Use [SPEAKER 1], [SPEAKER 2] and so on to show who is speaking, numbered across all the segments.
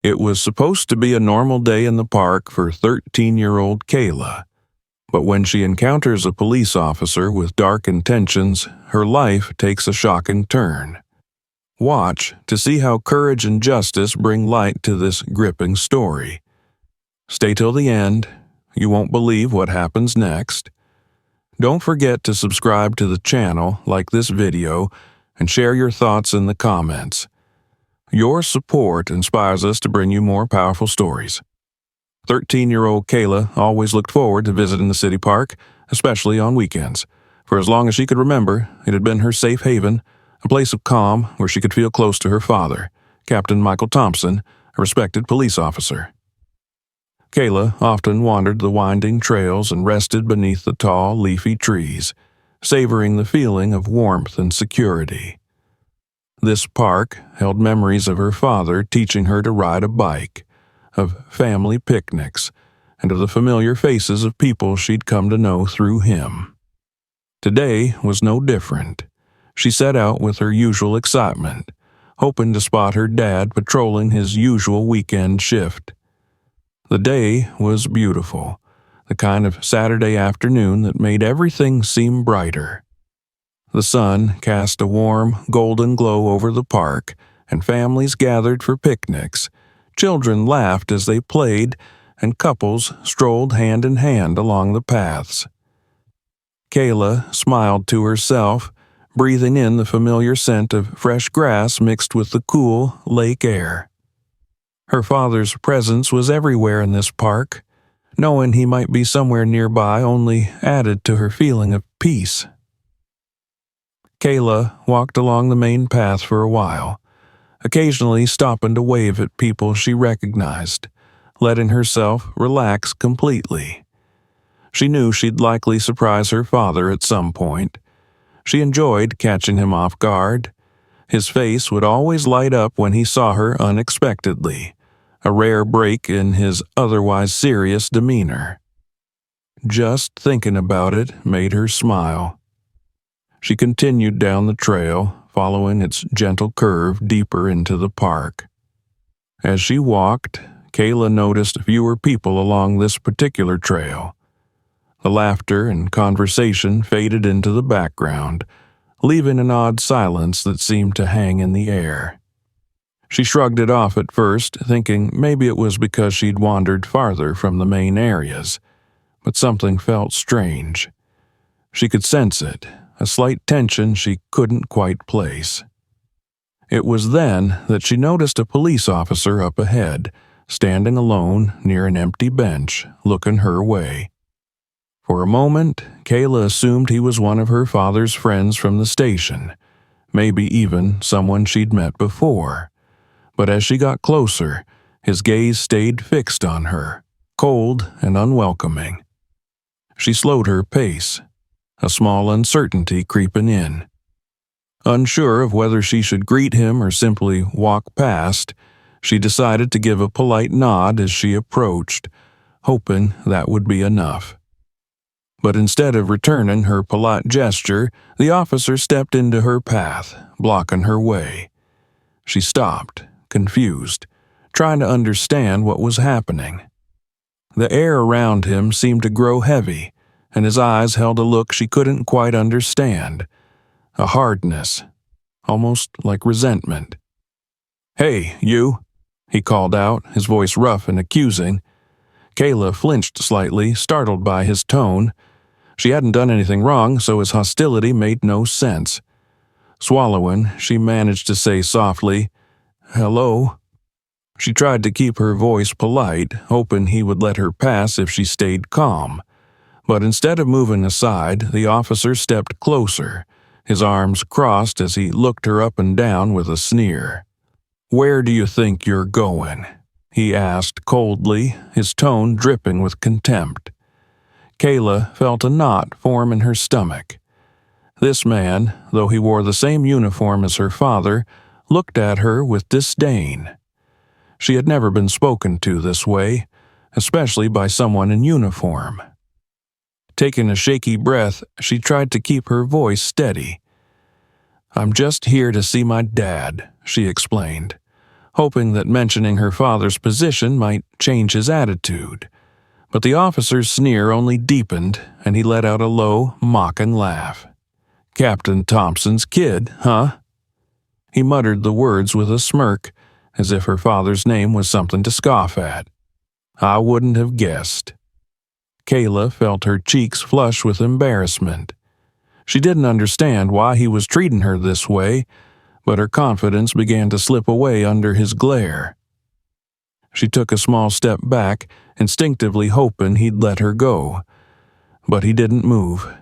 [SPEAKER 1] It was supposed to be a normal day in the park for 13-year-old Kayla, but when she encounters a police officer with dark intentions, her life takes a shocking turn. Watch to see how courage and justice bring light to this gripping story. Stay till the end. You won't believe what happens next. Don't forget to subscribe to the channel, like this video, and share your thoughts in the comments. Your support inspires us to bring you more powerful stories. 13-year-old Kayla always looked forward to visiting the city park, especially on weekends. For as long as she could remember, it had been her safe haven, a place of calm where she could feel close to her father, Captain Michael Thompson, a respected police officer. Kayla often wandered the winding trails and rested beneath the tall, leafy trees, savoring the feeling of warmth and security. This park held memories of her father teaching her to ride a bike, of family picnics, and of the familiar faces of people she'd come to know through him. Today was no different. She set out with her usual excitement, hoping to spot her dad patrolling his usual weekend shift. The day was beautiful, the kind of Saturday afternoon that made everything seem brighter. The sun cast a warm, golden glow over the park, and families gathered for picnics. Children laughed as they played, and couples strolled hand in hand along the paths. Kayla smiled to herself, breathing in the familiar scent of fresh grass mixed with the cool lake air. Her father's presence was everywhere in this park. Knowing he might be somewhere nearby only added to her feeling of peace. Kayla walked along the main path for a while, occasionally stopping to wave at people she recognized, letting herself relax completely. She knew she'd likely surprise her father at some point. She enjoyed catching him off guard. His face would always light up when he saw her unexpectedly, a rare break in his otherwise serious demeanor. Just thinking about it made her smile. She continued down the trail, following its gentle curve deeper into the park. As she walked, Kayla noticed fewer people along this particular trail. The laughter and conversation faded into the background, leaving an odd silence that seemed to hang in the air. She shrugged it off at first, thinking maybe it was because she'd wandered farther from the main areas, but something felt strange. She could sense it, a slight tension she couldn't quite place. It was then that she noticed a police officer up ahead, standing alone near an empty bench, looking her way. For a moment, Kayla assumed he was one of her father's friends from the station, maybe even someone she'd met before. But as she got closer, his gaze stayed fixed on her, cold and unwelcoming. She slowed her pace, a small uncertainty creeping in. Unsure of whether she should greet him or simply walk past, she decided to give a polite nod as she approached, hoping that would be enough. But instead of returning her polite gesture, the officer stepped into her path, blocking her way. She stopped, confused, trying to understand what was happening. The air around him seemed to grow heavy, and his eyes held a look she couldn't quite understand, a hardness, almost like resentment. "Hey, you," he called out, his voice rough and accusing. Kayla flinched slightly, startled by his tone. She hadn't done anything wrong, so his hostility made no sense. Swallowing, she managed to say softly, "Hello." She tried to keep her voice polite, hoping he would let her pass if she stayed calm. But instead of moving aside, the officer stepped closer, his arms crossed as he looked her up and down with a sneer. "Where do you think you're going?" he asked coldly, his tone dripping with contempt. Kayla felt a knot form in her stomach. This man, though he wore the same uniform as her father, looked at her with disdain. She had never been spoken to this way, especially by someone in uniform. Taking a shaky breath, she tried to keep her voice steady. "I'm just here to see my dad," she explained, hoping that mentioning her father's position might change his attitude. But the officer's sneer only deepened, and he let out a low, mocking laugh. "Captain Thompson's kid, huh?" He muttered the words with a smirk, as if her father's name was something to scoff at. "I wouldn't have guessed." Kayla felt her cheeks flush with embarrassment. She didn't understand why he was treating her this way, but her confidence began to slip away under his glare. She took a small step back, instinctively hoping he'd let her go. But he didn't move.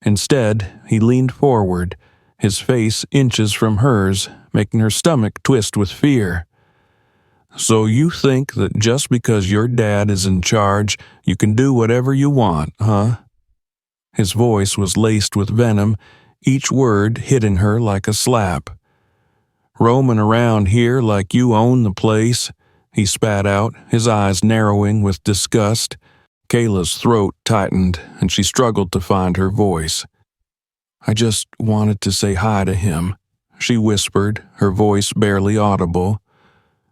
[SPEAKER 1] Instead, he leaned forward, his face inches from hers, making her stomach twist with fear. "So you think that just because your dad is in charge, you can do whatever you want, huh?" His voice was laced with venom, each word hitting her like a slap. "Roaming around here like you own the place," he spat out, his eyes narrowing with disgust. Kayla's throat tightened, and she struggled to find her voice. "I just wanted to say hi to him," she whispered, her voice barely audible.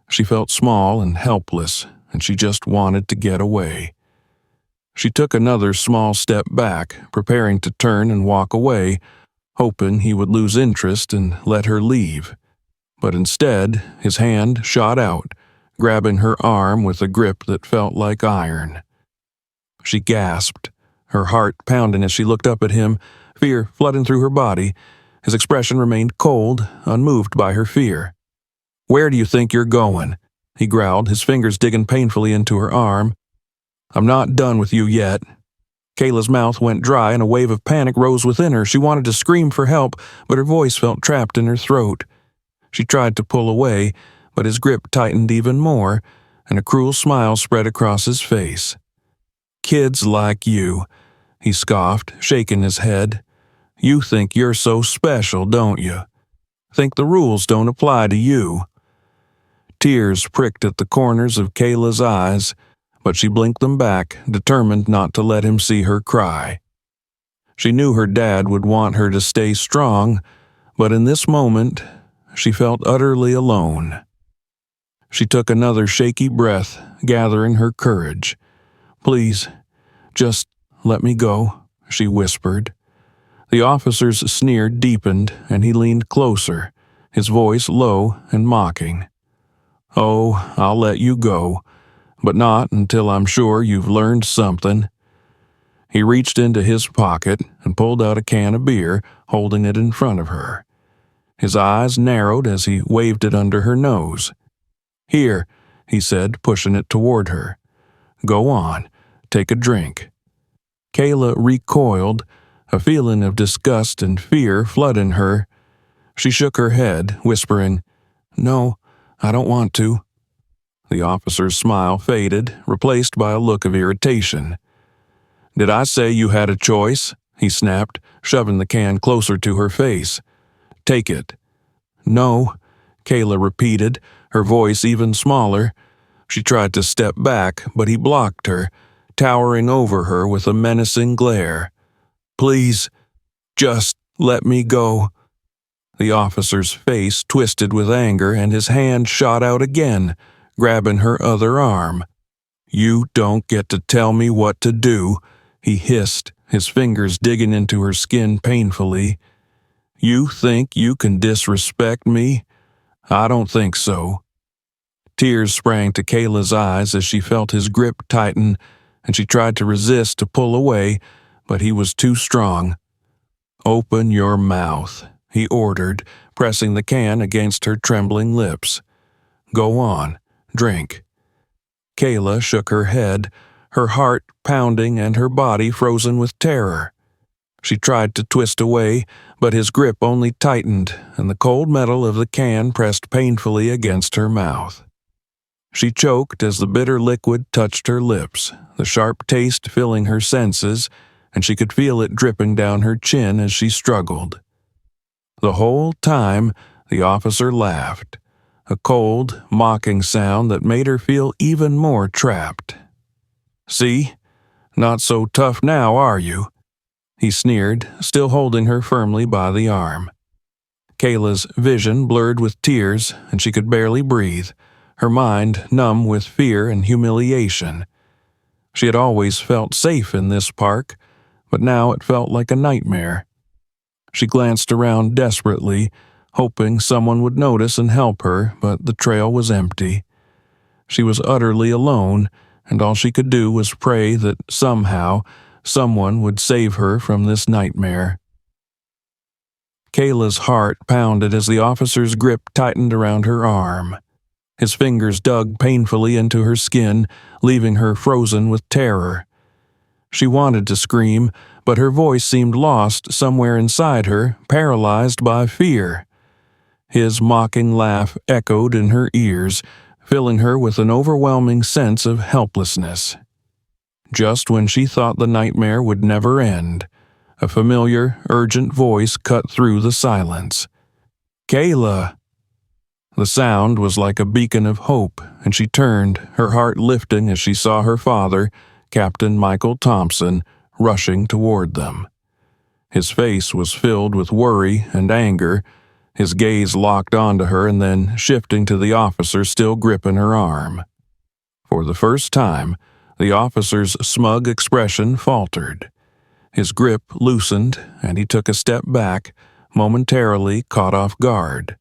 [SPEAKER 1] She felt small and helpless, and she just wanted to get away. She took another small step back, preparing to turn and walk away, hoping he would lose interest and let her leave. But instead, his hand shot out, grabbing her arm with a grip that felt like iron. She gasped, her heart pounding as she looked up at him, fear flooding through her body. His expression remained cold, unmoved by her fear. "Where do you think you're going?" he growled, his fingers digging painfully into her arm. "I'm not done with you yet." Kayla's mouth went dry and a wave of panic rose within her. She wanted to scream for help, but her voice felt trapped in her throat. She tried to pull away, but his grip tightened even more, and a cruel smile spread across his face. "Kids like you," he scoffed, shaking his head. "You think you're so special, don't you? Think the rules don't apply to you." Tears pricked at the corners of Kayla's eyes, but she blinked them back, determined not to let him see her cry. She knew her dad would want her to stay strong, but in this moment, she felt utterly alone. She took another shaky breath, gathering her courage. "Please, just let me go," she whispered. The officer's sneer deepened, and he leaned closer, his voice low and mocking. "Oh, I'll let you go, but not until I'm sure you've learned something." He reached into his pocket and pulled out a can of beer, holding it in front of her. His eyes narrowed as he waved it under her nose. "Here," he said, pushing it toward her. "Go on, take a drink." Kayla recoiled, a feeling of disgust and fear flooding her. She shook her head, whispering, "No, I don't want to." The officer's smile faded, replaced by a look of irritation. "Did I say you had a choice?" he snapped, shoving the can closer to her face. "Take it." "No," Kayla repeated, her voice even smaller. She tried to step back, but he blocked her, towering over her with a menacing glare. "Please, just let me go." The officer's face twisted with anger, and his hand shot out again, grabbing her other arm. "You don't get to tell me what to do," he hissed, his fingers digging into her skin painfully. "You think you can disrespect me? I don't think so." Tears sprang to Kayla's eyes as she felt his grip tighten, and she tried to resist to pull away, but he was too strong. "Open your mouth," he ordered, pressing the can against her trembling lips. "Go on, drink." Kayla shook her head, her heart pounding and her body frozen with terror. She tried to twist away, but his grip only tightened, and the cold metal of the can pressed painfully against her mouth. She choked as the bitter liquid touched her lips, the sharp taste filling her senses, and she could feel it dripping down her chin as she struggled. The whole time, the officer laughed, a cold, mocking sound that made her feel even more trapped. "See? Not so tough now, are you?" he sneered, still holding her firmly by the arm. Kayla's vision blurred with tears, and she could barely breathe, her mind numb with fear and humiliation. She had always felt safe in this park, but now it felt like a nightmare. She glanced around desperately, hoping someone would notice and help her, but the trail was empty. She was utterly alone, and all she could do was pray that somehow someone would save her from this nightmare. Kayla's heart pounded as the officer's grip tightened around her arm. His fingers dug painfully into her skin, leaving her frozen with terror. She wanted to scream, but her voice seemed lost somewhere inside her, paralyzed by fear. His mocking laugh echoed in her ears, filling her with an overwhelming sense of helplessness. Just when she thought the nightmare would never end, a familiar, urgent voice cut through the silence. "Kayla!" The sound was like a beacon of hope, and she turned, her heart lifting as she saw her father, Captain Michael Thompson, rushing toward them. His face was filled with worry and anger, his gaze locked onto her and then shifting to the officer still gripping her arm. For the first time, the officer's smug expression faltered. His grip loosened, and he took a step back, momentarily caught off guard.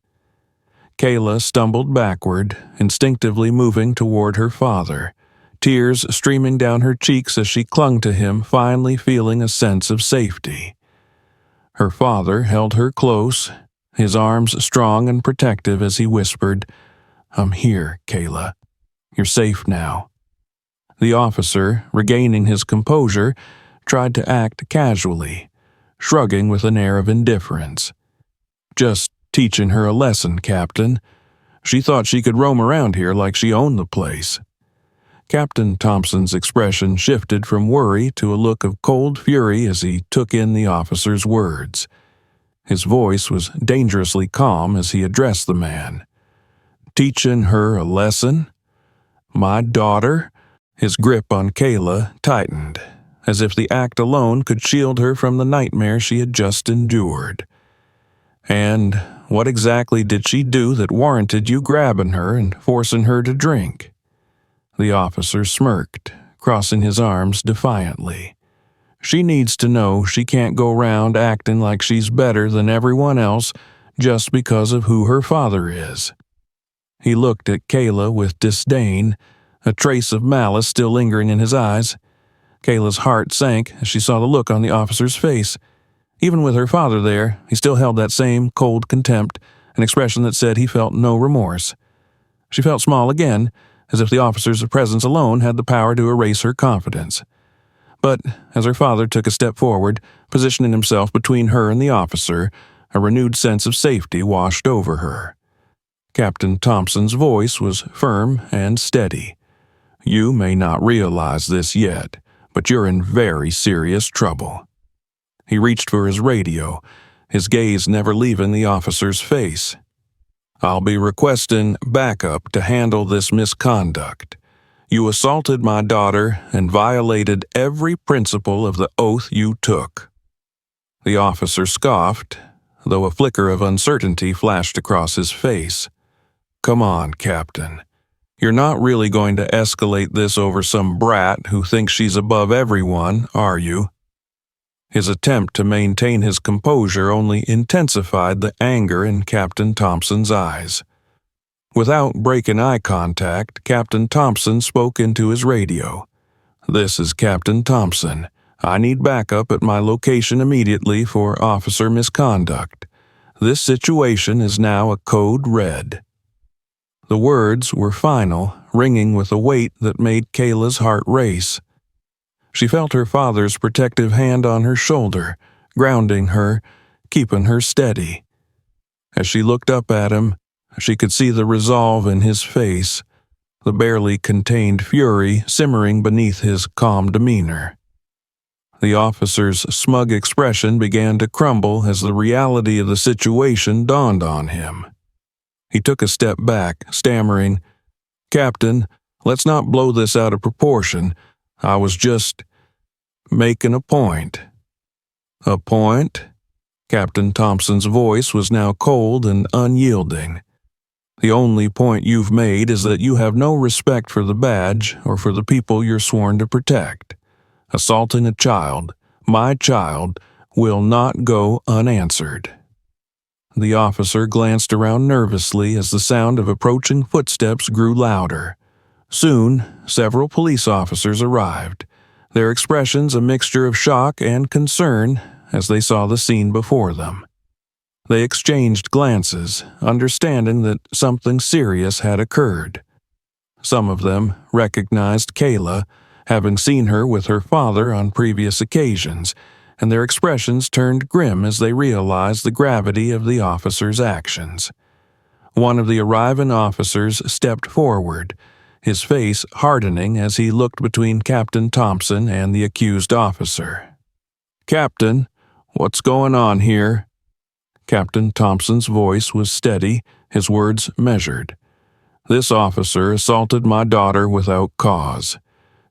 [SPEAKER 1] Kayla stumbled backward, instinctively moving toward her father, tears streaming down her cheeks as she clung to him, finally feeling a sense of safety. Her father held her close, his arms strong and protective as he whispered, "I'm here, Kayla. You're safe now." The officer, regaining his composure, tried to act casually, shrugging with an air of indifference. "Just teaching her a lesson, Captain. She thought she could roam around here like she owned the place." Captain Thompson's expression shifted from worry to a look of cold fury as he took in the officer's words. His voice was dangerously calm as he addressed the man. "Teaching her a lesson? My daughter?" His grip on Kayla tightened, as if the act alone could shield her from the nightmare she had just endured. "And what exactly did she do that warranted you grabbing her and forcing her to drink?" The officer smirked, crossing his arms defiantly. "She needs to know she can't go round acting like she's better than everyone else just because of who her father is." He looked at Kayla with disdain, a trace of malice still lingering in his eyes. Kayla's heart sank as she saw the look on the officer's face. Even with her father there, he still held that same cold contempt, an expression that said he felt no remorse. She felt small again, as if the officer's presence alone had the power to erase her confidence. But as her father took a step forward, positioning himself between her and the officer, a renewed sense of safety washed over her. Captain Thompson's voice was firm and steady. "You may not realize this yet, but you're in very serious trouble." He reached for his radio, his gaze never leaving the officer's face. "I'll be requesting backup to handle this misconduct. You assaulted my daughter and violated every principle of the oath you took." The officer scoffed, though a flicker of uncertainty flashed across his face. "Come on, Captain. You're not really going to escalate this over some brat who thinks she's above everyone, are you?" His attempt to maintain his composure only intensified the anger in Captain Thompson's eyes. Without breaking eye contact, Captain Thompson spoke into his radio. "This is Captain Thompson. I need backup at my location immediately for officer misconduct. This situation is now a code red." The words were final, ringing with a weight that made Kayla's heart race. She felt her father's protective hand on her shoulder, grounding her, keeping her steady. As she looked up at him, she could see the resolve in his face, the barely contained fury simmering beneath his calm demeanor. The officer's smug expression began to crumble as the reality of the situation dawned on him. He took a step back, stammering, "Captain, let's not blow this out of proportion. I was just making a point." "A point?" Captain Thompson's voice was now cold and unyielding. "The only point you've made is that you have no respect for the badge or for the people you're sworn to protect. Assaulting a child, my child, will not go unanswered." The officer glanced around nervously as the sound of approaching footsteps grew louder. Soon, several police officers arrived, their expressions a mixture of shock and concern as they saw the scene before them. They exchanged glances, understanding that something serious had occurred. Some of them recognized Kayla, having seen her with her father on previous occasions, and their expressions turned grim as they realized the gravity of the officer's actions. One of the arriving officers stepped forward, his face hardening as he looked between Captain Thompson and the accused officer. "Captain, what's going on here?" Captain Thompson's voice was steady, his words measured. "This officer assaulted my daughter without cause.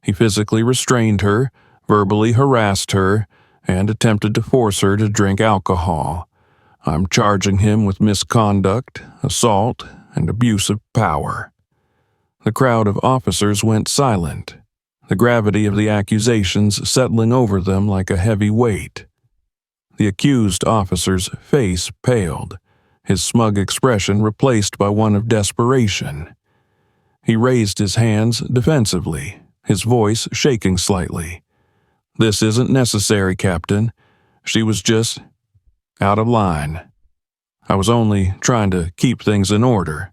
[SPEAKER 1] He physically restrained her, verbally harassed her, and attempted to force her to drink alcohol. I'm charging him with misconduct, assault, and abuse of power." The crowd of officers went silent, the gravity of the accusations settling over them like a heavy weight. The accused officer's face paled, his smug expression replaced by one of desperation. He raised his hands defensively, his voice shaking slightly. "This isn't necessary, Captain. She was just out of line. I was only trying to keep things in order."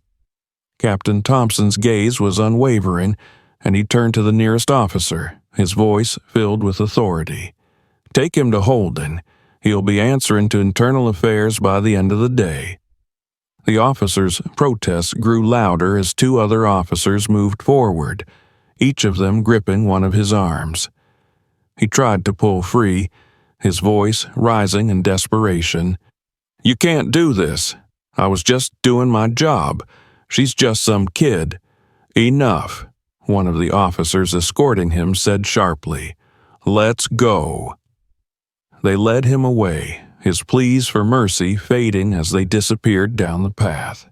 [SPEAKER 1] Captain Thompson's gaze was unwavering, and he turned to the nearest officer, his voice filled with authority. "Take him to Holden. He'll be answering to internal affairs by the end of the day." The officer's protests grew louder as two other officers moved forward, each of them gripping one of his arms. He tried to pull free, his voice rising in desperation. "You can't do this. I was just doing my job. She's just some kid." "Enough," one of the officers escorting him said sharply. "Let's go." They led him away, his pleas for mercy fading as they disappeared down the path.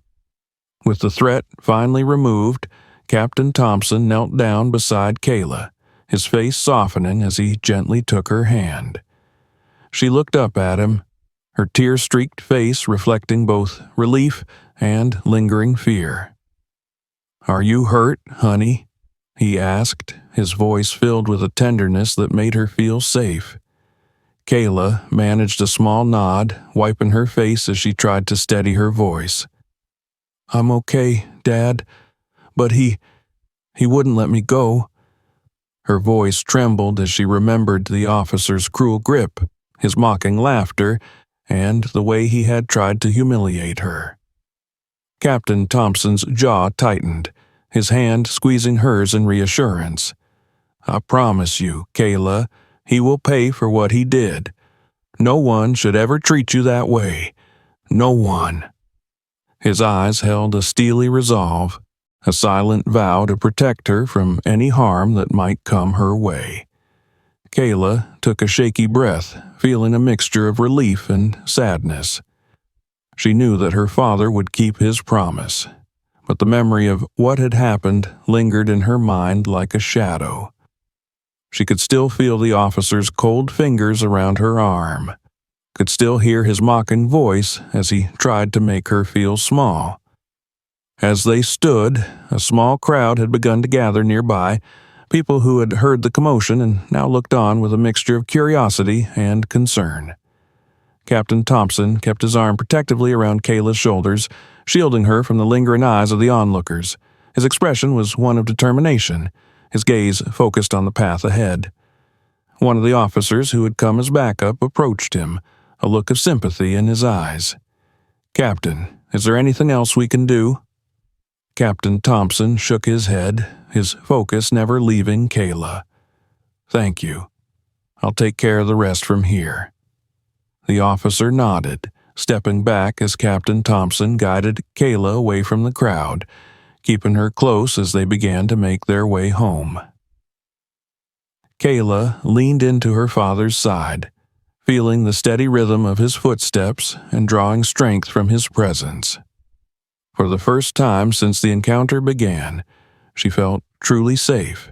[SPEAKER 1] With the threat finally removed, Captain Thompson knelt down beside Kayla, his face softening as he gently took her hand. She looked up at him, her tear-streaked face reflecting both relief and lingering fear. "Are you hurt, honey?" he asked, his voice filled with a tenderness that made her feel safe. Kayla managed a small nod, wiping her face as she tried to steady her voice. "I'm okay, Dad, but he wouldn't let me go." Her voice trembled as she remembered the officer's cruel grip, his mocking laughter, and the way he had tried to humiliate her. Captain Thompson's jaw tightened, his hand squeezing hers in reassurance. "I promise you, Kayla, he will pay for what he did. No one should ever treat you that way. No one." His eyes held a steely resolve, a silent vow to protect her from any harm that might come her way. Kayla took a shaky breath, feeling a mixture of relief and sadness. She knew that her father would keep his promise, but the memory of what had happened lingered in her mind like a shadow. She could still feel the officer's cold fingers around her arm, could still hear his mocking voice as he tried to make her feel small. As they stood, a small crowd had begun to gather nearby, people who had heard the commotion and now looked on with a mixture of curiosity and concern. Captain Thompson kept his arm protectively around Kayla's shoulders, shielding her from the lingering eyes of the onlookers. His expression was one of determination, his gaze focused on the path ahead. One of the officers who had come as backup approached him, a look of sympathy in his eyes. "Captain, is there anything else we can do?" Captain Thompson shook his head, his focus never leaving Kayla. "Thank you. I'll take care of the rest from here." The officer nodded, stepping back as Captain Thompson guided Kayla away from the crowd, keeping her close as they began to make their way home. Kayla leaned into her father's side, feeling the steady rhythm of his footsteps and drawing strength from his presence. For the first time since the encounter began, she felt truly safe.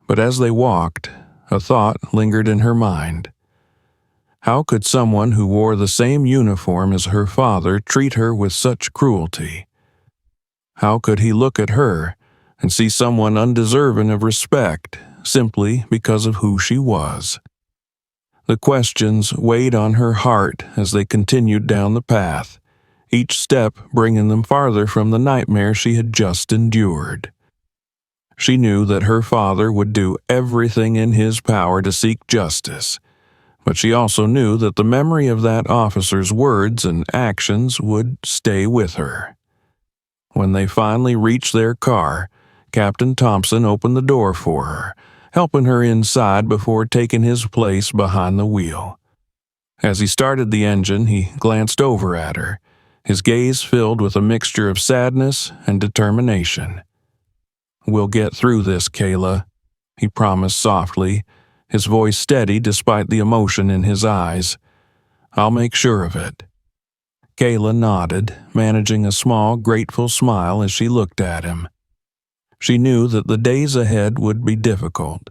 [SPEAKER 1] But as they walked, a thought lingered in her mind. How could someone who wore the same uniform as her father treat her with such cruelty? How could he look at her and see someone undeserving of respect simply because of who she was? The questions weighed on her heart as they continued down the path, each step bringing them farther from the nightmare she had just endured. She knew that her father would do everything in his power to seek justice, but she also knew that the memory of that officer's words and actions would stay with her. When they finally reached their car, Captain Thompson opened the door for her, helping her inside before taking his place behind the wheel. As he started the engine, he glanced over at her, his gaze filled with a mixture of sadness and determination. "We'll get through this, Kayla," he promised softly, his voice steady despite the emotion in his eyes. "I'll make sure of it." Kayla nodded, managing a small, grateful smile as she looked at him. She knew that the days ahead would be difficult,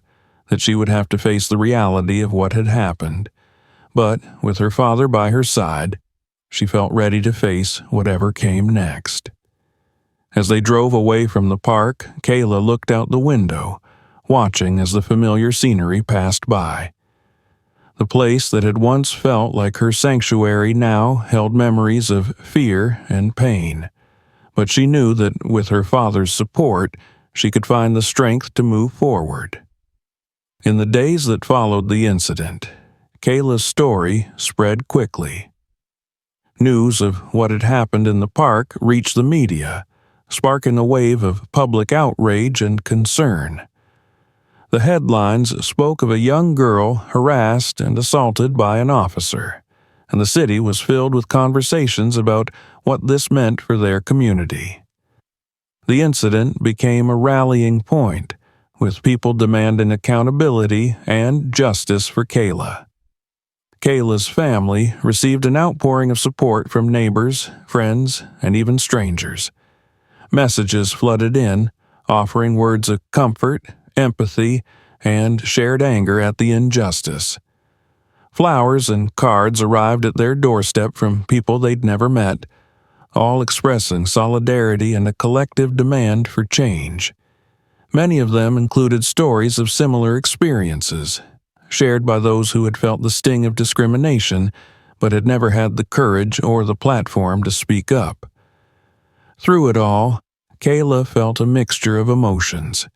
[SPEAKER 1] that she would have to face the reality of what had happened, but with her father by her side, she felt ready to face whatever came next. As they drove away from the park, Kayla looked out the window, watching as the familiar scenery passed by. The place that had once felt like her sanctuary now held memories of fear and pain, but she knew that with her father's support, she could find the strength to move forward. In the days that followed the incident, Kayla's story spread quickly. News of what had happened in the park reached the media, sparking a wave of public outrage and concern. The headlines spoke of a young girl harassed and assaulted by an officer, and the city was filled with conversations about what this meant for their community. The incident became a rallying point, with people demanding accountability and justice for Kayla. Kayla's family received an outpouring of support from neighbors, friends, and even strangers. Messages flooded in, offering words of comfort, empathy, and shared anger at the injustice. Flowers and cards arrived at their doorstep from people they'd never met, all expressing solidarity and a collective demand for change. Many of them included stories of similar experiences, shared by those who had felt the sting of discrimination but had never had the courage or the platform to speak up. Through it all, Kayla felt a mixture of emotions.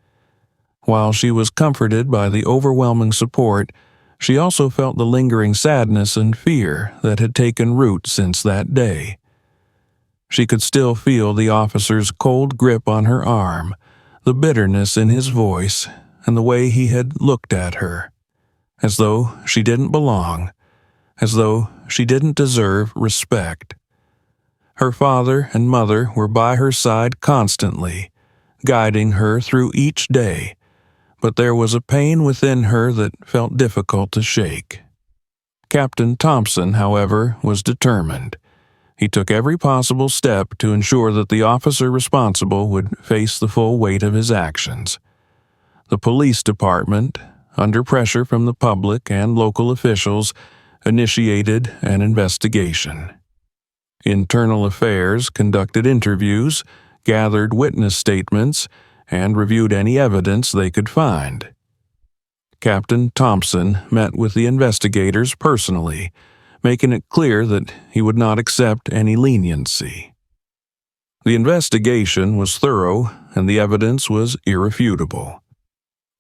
[SPEAKER 1] While she was comforted by the overwhelming support, she also felt the lingering sadness and fear that had taken root since that day. She could still feel the officer's cold grip on her arm, the bitterness in his voice, and the way he had looked at her, as though she didn't belong, as though she didn't deserve respect. Her father and mother were by her side constantly, guiding her through each day, but there was a pain within her that felt difficult to shake. Captain Thompson, however, was determined. He took every possible step to ensure that the officer responsible would face the full weight of his actions. The police department, under pressure from the public and local officials, initiated an investigation. Internal Affairs conducted interviews, gathered witness statements, and reviewed any evidence they could find. Captain Thompson met with the investigators personally, making it clear that he would not accept any leniency. The investigation was thorough, and the evidence was irrefutable.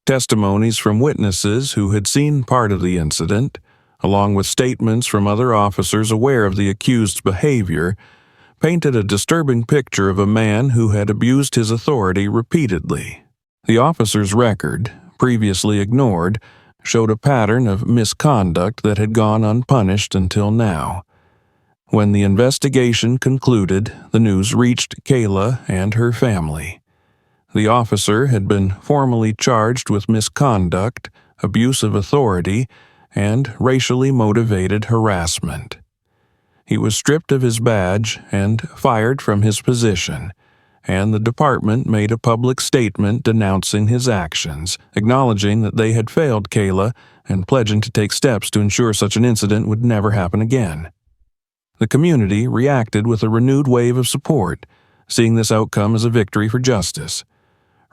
[SPEAKER 1] Testimonies from witnesses who had seen part of the incident, along with statements from other officers aware of the accused's behavior, painted a disturbing picture of a man who had abused his authority repeatedly. The officer's record, previously ignored, showed a pattern of misconduct that had gone unpunished until now. When the investigation concluded, the news reached Kayla and her family. The officer had been formally charged with misconduct, abuse of authority, and racially motivated harassment. He was stripped of his badge and fired from his position, and the department made a public statement denouncing his actions, acknowledging that they had failed Kayla and pledging to take steps to ensure such an incident would never happen again. The community reacted with a renewed wave of support, seeing this outcome as a victory for justice.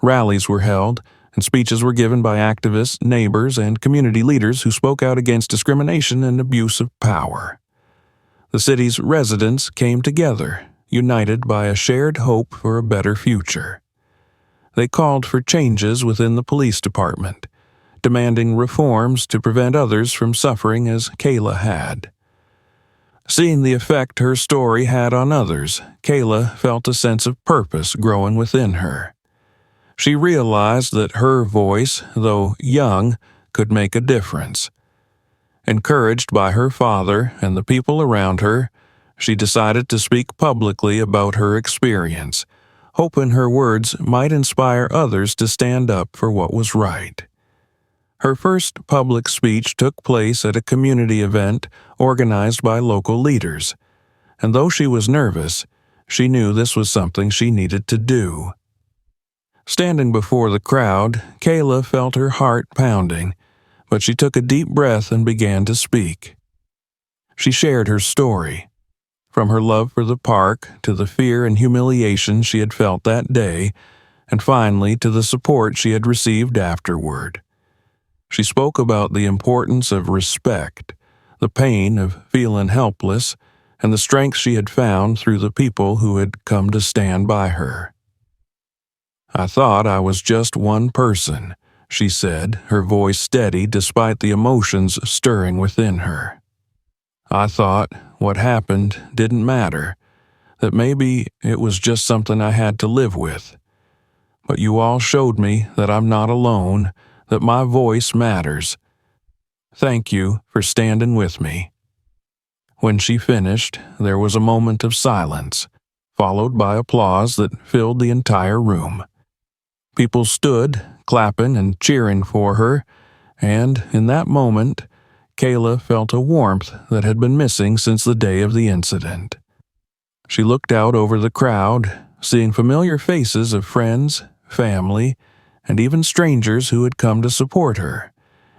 [SPEAKER 1] Rallies were held, and speeches were given by activists, neighbors, and community leaders who spoke out against discrimination and abuse of power. The city's residents came together, united by a shared hope for a better future. They called for changes within the police department, demanding reforms to prevent others from suffering as Kayla had. Seeing the effect her story had on others, Kayla felt a sense of purpose growing within her. She realized that her voice, though young, could make a difference. Encouraged by her father and the people around her, she decided to speak publicly about her experience, hoping her words might inspire others to stand up for what was right. Her first public speech took place at a community event organized by local leaders, and though she was nervous, she knew this was something she needed to do. Standing before the crowd, Kayla felt her heart pounding, but she took a deep breath and began to speak. She shared her story, from her love for the park to the fear and humiliation she had felt that day, and finally to the support she had received afterward. She spoke about the importance of respect, the pain of feeling helpless, and the strength she had found through the people who had come to stand by her. "I thought I was just one person," she said, her voice steady despite the emotions stirring within her. "I thought what happened didn't matter, that maybe it was just something I had to live with. But you all showed me that I'm not alone, that my voice matters. Thank you for standing with me." When she finished, there was a moment of silence, followed by applause that filled the entire room. People stood, clapping and cheering for her, and in that moment, Kayla felt a warmth that had been missing since the day of the incident. She looked out over the crowd, seeing familiar faces of friends, family, and even strangers who had come to support her,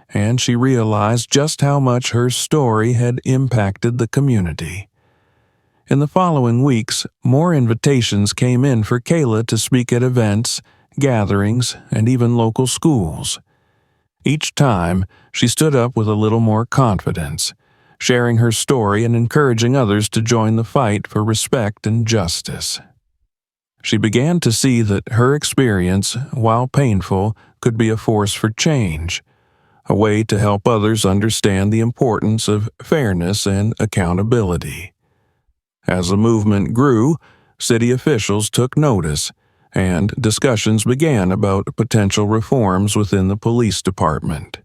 [SPEAKER 1] and she realized just how much her story had impacted the community. In the following weeks, more invitations came in for Kayla to speak at events, gatherings, and even local schools. Each time, she stood up with a little more confidence, sharing her story and encouraging others to join the fight for respect and justice. She began to see that her experience, while painful, could be a force for change, a way to help others understand the importance of fairness and accountability. As the movement grew, city officials took notice, and discussions began about potential reforms within the police department.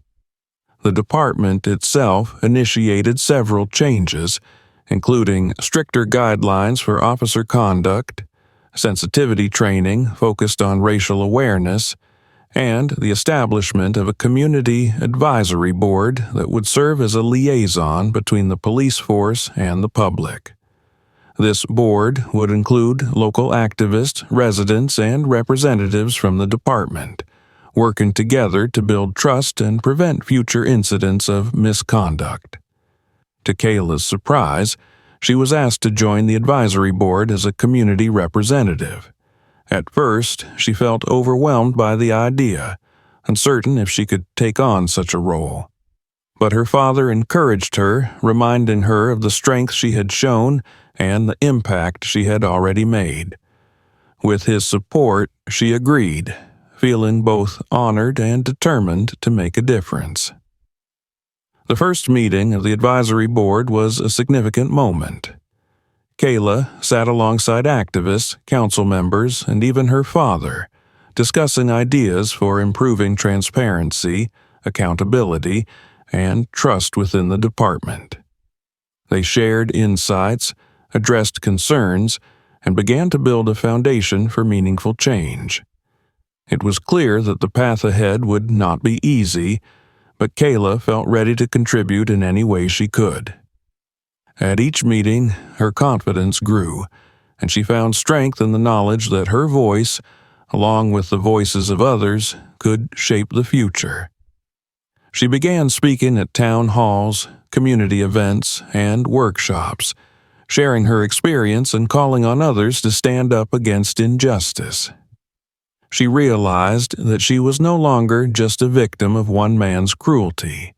[SPEAKER 1] The department itself initiated several changes, including stricter guidelines for officer conduct, sensitivity training focused on racial awareness, and the establishment of a community advisory board that would serve as a liaison between the police force and the public. This board would include local activists, residents, and representatives from the department, working together to build trust and prevent future incidents of misconduct. To Kayla's surprise, she was asked to join the advisory board as a community representative. At first, she felt overwhelmed by the idea, uncertain if she could take on such a role. But her father encouraged her, reminding her of the strength she had shown and the impact she had already made. With his support, she agreed, feeling both honored and determined to make a difference. The first meeting of the advisory board was a significant moment. Kayla sat alongside activists, council members, and even her father, discussing ideas for improving transparency, accountability, and trust within the department. They shared insights, addressed concerns, and began to build a foundation for meaningful change. It was clear that the path ahead would not be easy, but Kayla felt ready to contribute in any way she could. At each meeting, her confidence grew, and she found strength in the knowledge that her voice, along with the voices of others, could shape the future. She began speaking at town halls, community events, and workshops, sharing her experience and calling on others to stand up against injustice. She realized that she was no longer just a victim of one man's cruelty.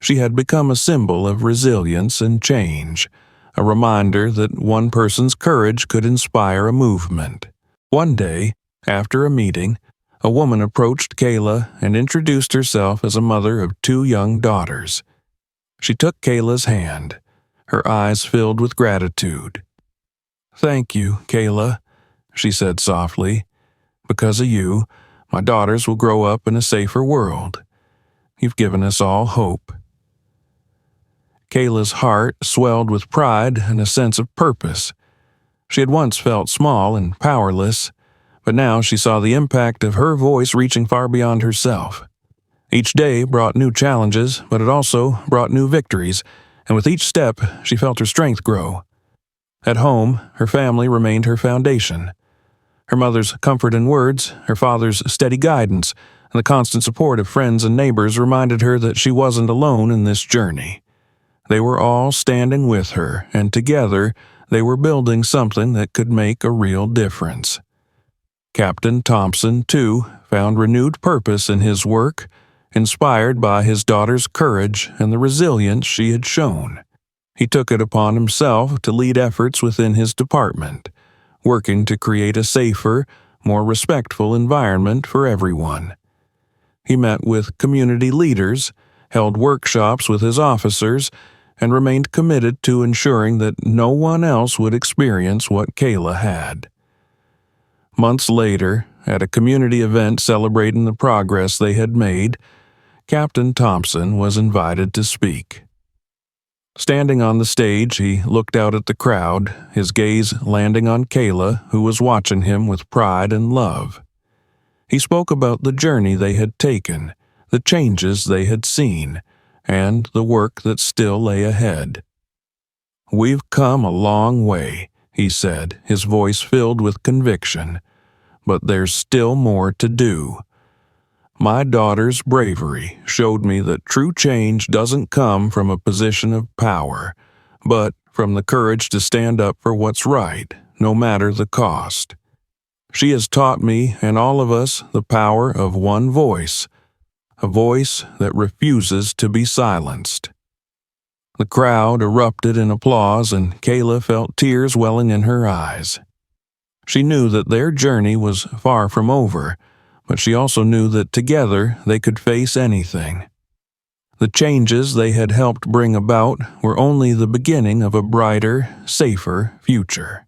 [SPEAKER 1] She had become a symbol of resilience and change, a reminder that one person's courage could inspire a movement. One day, after a meeting, a woman approached Kayla and introduced herself as a mother of 2 young daughters. She took Kayla's hand, her eyes filled with gratitude. "Thank you, Kayla," she said softly. "Because of you, my daughters will grow up in a safer world. You've given us all hope." Kayla's heart swelled with pride and a sense of purpose. She had once felt small and powerless, but now she saw the impact of her voice reaching far beyond herself. Each day brought new challenges, but it also brought new victories, and with each step, she felt her strength grow. At home, her family remained her foundation. Her mother's comfort and words, her father's steady guidance, and the constant support of friends and neighbors reminded her that she wasn't alone in this journey. They were all standing with her, and together they were building something that could make a real difference. Captain Thompson, too, found renewed purpose in his work, inspired by his daughter's courage and the resilience she had shown. He took it upon himself to lead efforts within his department, working to create a safer, more respectful environment for everyone. He met with community leaders, held workshops with his officers, and remained committed to ensuring that no one else would experience what Kayla had. Months later, at a community event celebrating the progress they had made, Captain Thompson was invited to speak. Standing on the stage, he looked out at the crowd, his gaze landing on Kayla, who was watching him with pride and love. He spoke about the journey they had taken, the changes they had seen, and the work that still lay ahead. "We've come a long way," he said, his voice filled with conviction. "But there's still more to do. My daughter's bravery showed me that true change doesn't come from a position of power, but from the courage to stand up for what's right, no matter the cost. She has taught me and all of us the power of one voice, a voice that refuses to be silenced." The crowd erupted in applause, and Kayla felt tears welling in her eyes. She knew that their journey was far from over, but she also knew that together they could face anything. The changes they had helped bring about were only the beginning of a brighter, safer future.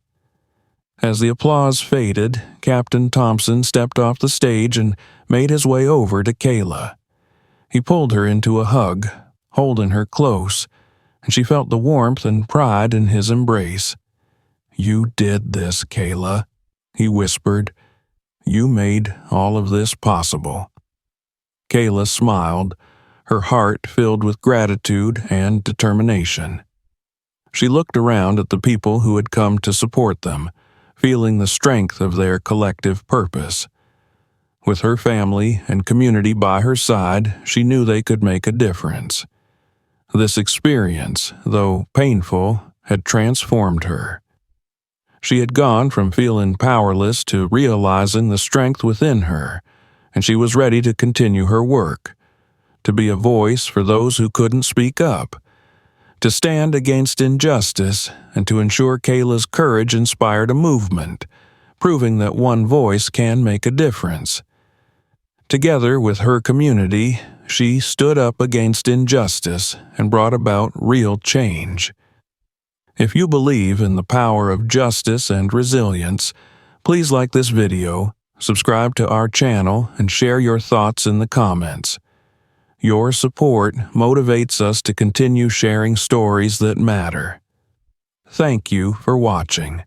[SPEAKER 1] As the applause faded, Captain Thompson stepped off the stage and made his way over to Kayla. He pulled her into a hug, holding her close, and she felt the warmth and pride in his embrace. "You did this, Kayla," he whispered. "You made all of this possible." Kayla smiled, her heart filled with gratitude and determination. She looked around at the people who had come to support them, feeling the strength of their collective purpose. With her family and community by her side, she knew they could make a difference. This experience, though painful, had transformed her. She had gone from feeling powerless to realizing the strength within her, and she was ready to continue her work, to be a voice for those who couldn't speak up, to stand against injustice, and to ensure Kayla's courage inspired a movement, proving that one voice can make a difference. Together with her community, she stood up against injustice and brought about real change. If you believe in the power of justice and resilience, please like this video, subscribe to our channel, and share your thoughts in the comments. Your support motivates us to continue sharing stories that matter. Thank you for watching.